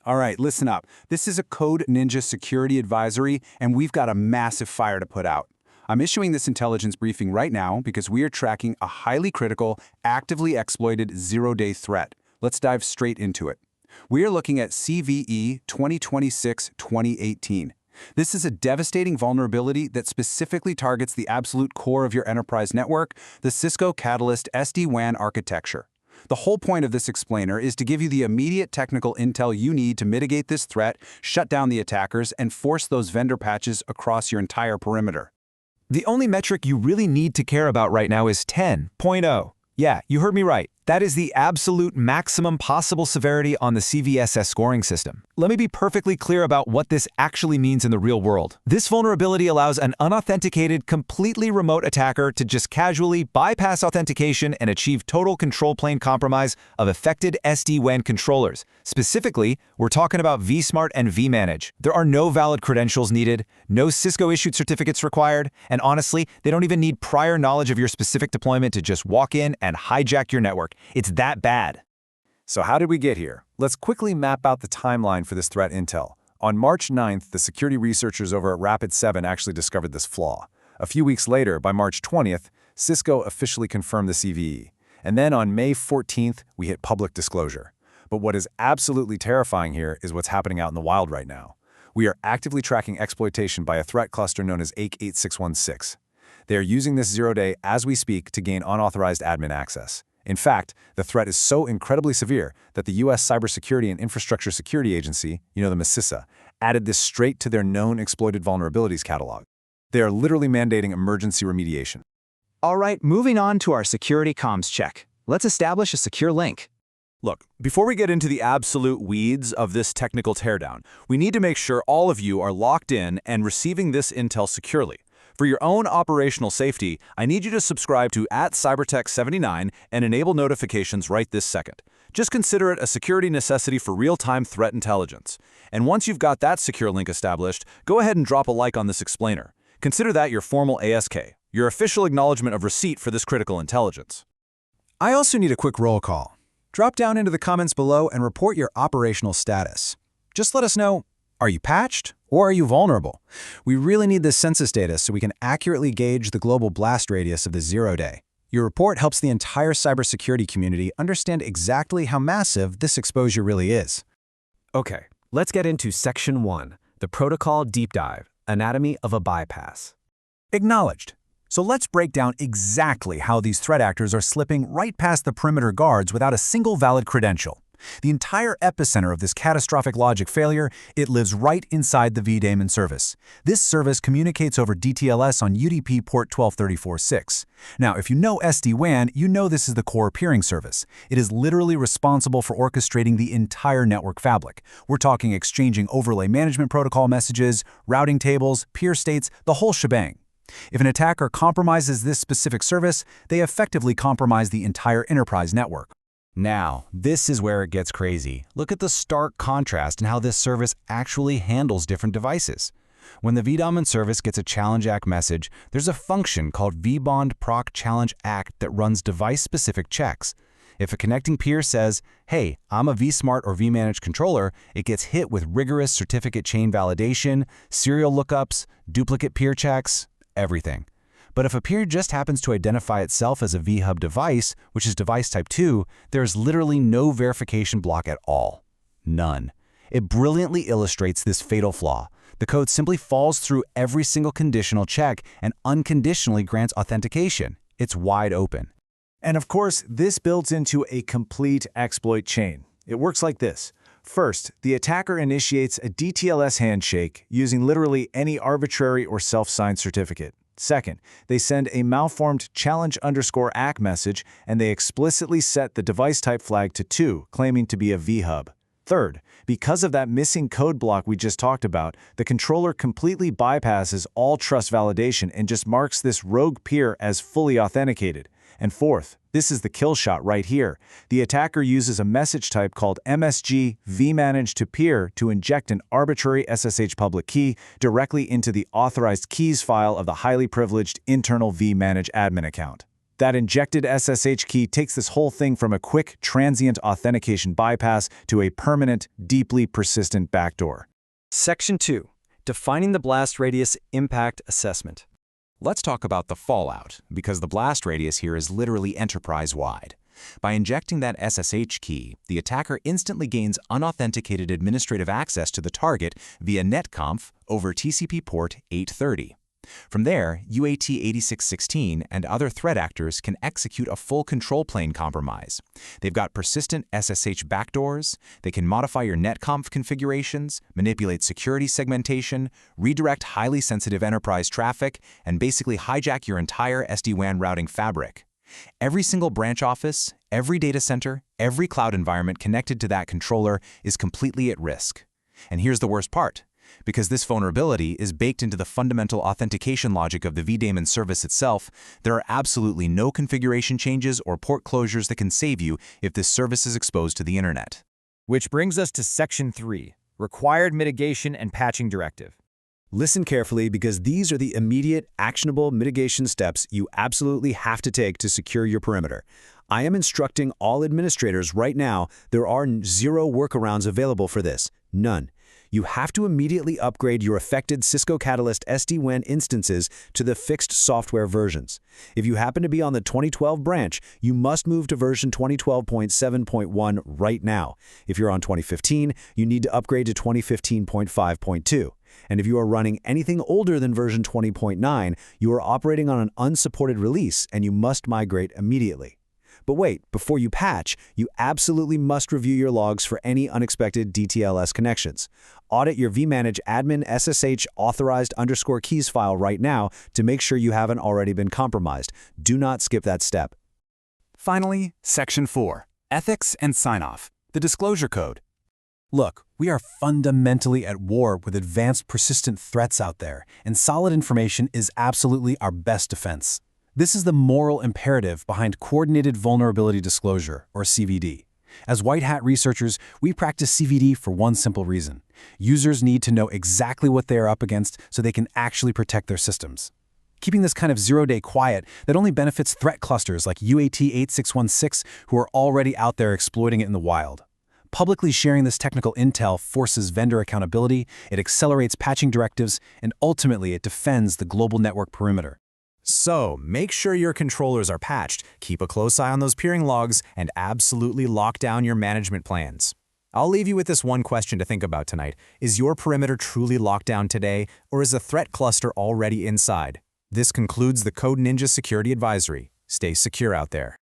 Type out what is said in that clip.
All right, listen up. This is a Code Ninja security advisory, and we've got a massive fire to put out. I'm issuing this intelligence briefing right now because we are tracking a highly critical, actively exploited zero-day threat. Let's dive straight into it. We are looking at CVE-2026-20182. This is a devastating vulnerability that specifically targets the absolute core of your enterprise network, the Cisco Catalyst SD-WAN architecture. The whole point of this explainer is to give you the immediate technical intel you need to mitigate this threat, shut down the attackers, and force those vendor patches across your entire perimeter. The only metric you really need to care about right now is 10.0. Yeah, you heard me right. That is the absolute maximum possible severity on the CVSS scoring system. Let me be perfectly clear about what this actually means in the real world. This vulnerability allows an unauthenticated, completely remote attacker to just casually bypass authentication and achieve total control plane compromise of affected SD-WAN controllers. Specifically, we're talking about vSmart and vManage. There are no valid credentials needed, no Cisco-issued certificates required, and honestly, they don't even need prior knowledge of your specific deployment to just walk in and hijack your network. It's that bad. So how did we get here? Let's quickly map out the timeline for this threat intel. On March 9th, the security researchers over at Rapid7 actually discovered this flaw. A few weeks later, by March 20th, Cisco officially confirmed the CVE. And then on May 14th, we hit public disclosure. But what is absolutely terrifying here is what's happening out in the wild right now. We are actively tracking exploitation by a threat cluster known as AKE8616. They are using this zero-day as we speak to gain unauthorized admin access. In fact, the threat is so incredibly severe that the U.S. Cybersecurity and Infrastructure Security Agency, you know them as CISA, added this straight to their known exploited vulnerabilities catalog. They are literally mandating emergency remediation. All right, moving on to our security comms check. Let's establish a secure link. Look, before we get into the absolute weeds of this technical teardown, we need to make sure all of you are locked in and receiving this intel securely. For your own operational safety, I need you to subscribe to @cybertech79 and enable notifications right this second. Just consider it a security necessity for real-time threat intelligence. And once you've got that secure link established, go ahead and drop a like on this explainer. Consider that your formal ASK, your official acknowledgement of receipt for this critical intelligence. I also need a quick roll call. Drop down into the comments below and report your operational status. Just let us know, are you patched or are you vulnerable? We really need this census data so we can accurately gauge the global blast radius of the zero-day. Your report helps the entire cybersecurity community understand exactly how massive this exposure really is. Okay, let's get into Section 1, the Protocol Deep Dive, Anatomy of a Bypass. Acknowledged. So let's break down exactly how these threat actors are slipping right past the perimeter guards without a single valid credential. The entire epicenter of this catastrophic logic failure, it lives right inside the vdaemon service. This service communicates over DTLS on UDP port 1234.6. Now, if you know SD-WAN, you know this is the core peering service. It is literally responsible for orchestrating the entire network fabric. We're talking exchanging overlay management protocol messages, routing tables, peer states, the whole shebang. If an attacker compromises this specific service, they effectively compromise the entire enterprise network. Now, this is where it gets crazy. Look at the stark contrast in how this service actually handles different devices. When the vdaemon service gets a challenge ACK message, there's a function called vbond proc challenge ACK that runs device-specific checks. If a connecting peer says, hey, I'm a vSmart or vManage controller, it gets hit with rigorous certificate chain validation, serial lookups, duplicate peer checks, everything. But if a peer just happens to identify itself as a vHub device, which is device type 2, there's literally no verification block at all. None. It brilliantly illustrates this fatal flaw. The code simply falls through every single conditional check and unconditionally grants authentication. It's wide open. And of course, this builds into a complete exploit chain. It works like this. First, the attacker initiates a DTLS handshake using literally any arbitrary or self-signed certificate. Second, they send a malformed challenge_ACK message and they explicitly set the device type flag to 2, claiming to be a vHub. Third, because of that missing code block we just talked about, the controller completely bypasses all trust validation and just marks this rogue peer as fully authenticated. And fourth, this is the kill shot right here. The attacker uses a message type called MSG vManage to peer to inject an arbitrary SSH public key directly into the authorized keys file of the highly privileged internal vManage admin account. That injected SSH key takes this whole thing from a quick, transient authentication bypass to a permanent, deeply persistent backdoor. Section 2. Defining the blast radius impact assessment. Let's talk about the fallout, because the blast radius here is literally enterprise-wide. By injecting that SSH key, the attacker instantly gains unauthenticated administrative access to the target via netconf over TCP port 830. From there, UAT8616 and other threat actors can execute a full control plane compromise. They've got persistent SSH backdoors, they can modify your netconf configurations, manipulate security segmentation, redirect highly sensitive enterprise traffic, and basically hijack your entire SD-WAN routing fabric. Every single branch office, every data center, every cloud environment connected to that controller is completely at risk. And here's the worst part. Because this vulnerability is baked into the fundamental authentication logic of the vdaemon service itself, there are absolutely no configuration changes or port closures that can save you if this service is exposed to the internet. Which brings us to Section 3, Required Mitigation and Patching Directive. Listen carefully because these are the immediate, actionable mitigation steps you absolutely have to take to secure your perimeter. I am instructing all administrators right now there are 0 workarounds available for this. None. You have to immediately upgrade your affected Cisco Catalyst SD-WAN instances to the fixed software versions. If you happen to be on the 2012 branch, you must move to version 2012.7.1 right now. If you're on 2015, you need to upgrade to 2015.5.2. And if you are running anything older than version 20.9, you are operating on an unsupported release and you must migrate immediately. But wait, before you patch, you absolutely must review your logs for any unexpected DTLS connections. Audit your vmanage admin SSH authorized _keys file right now to make sure you haven't already been compromised. Do not skip that step. Finally, Section 4, Ethics and Sign-Off, the Disclosure Code. Look, we are fundamentally at war with advanced persistent threats out there, and solid information is absolutely our best defense. This is the moral imperative behind Coordinated Vulnerability Disclosure, or CVD. As white hat researchers, we practice CVD for one simple reason. Users need to know exactly what they are up against so they can actually protect their systems. Keeping this kind of zero-day quiet that only benefits threat clusters like UAT8616 who are already out there exploiting it in the wild. Publicly sharing this technical intel forces vendor accountability, it accelerates patching directives, and ultimately it defends the global network perimeter. So, make sure your controllers are patched, keep a close eye on those peering logs, and absolutely lock down your management plans. I'll leave you with this one question to think about tonight. Is your perimeter truly locked down today, or is a threat cluster already inside? This concludes the Code Ninja Security Advisory. Stay secure out there.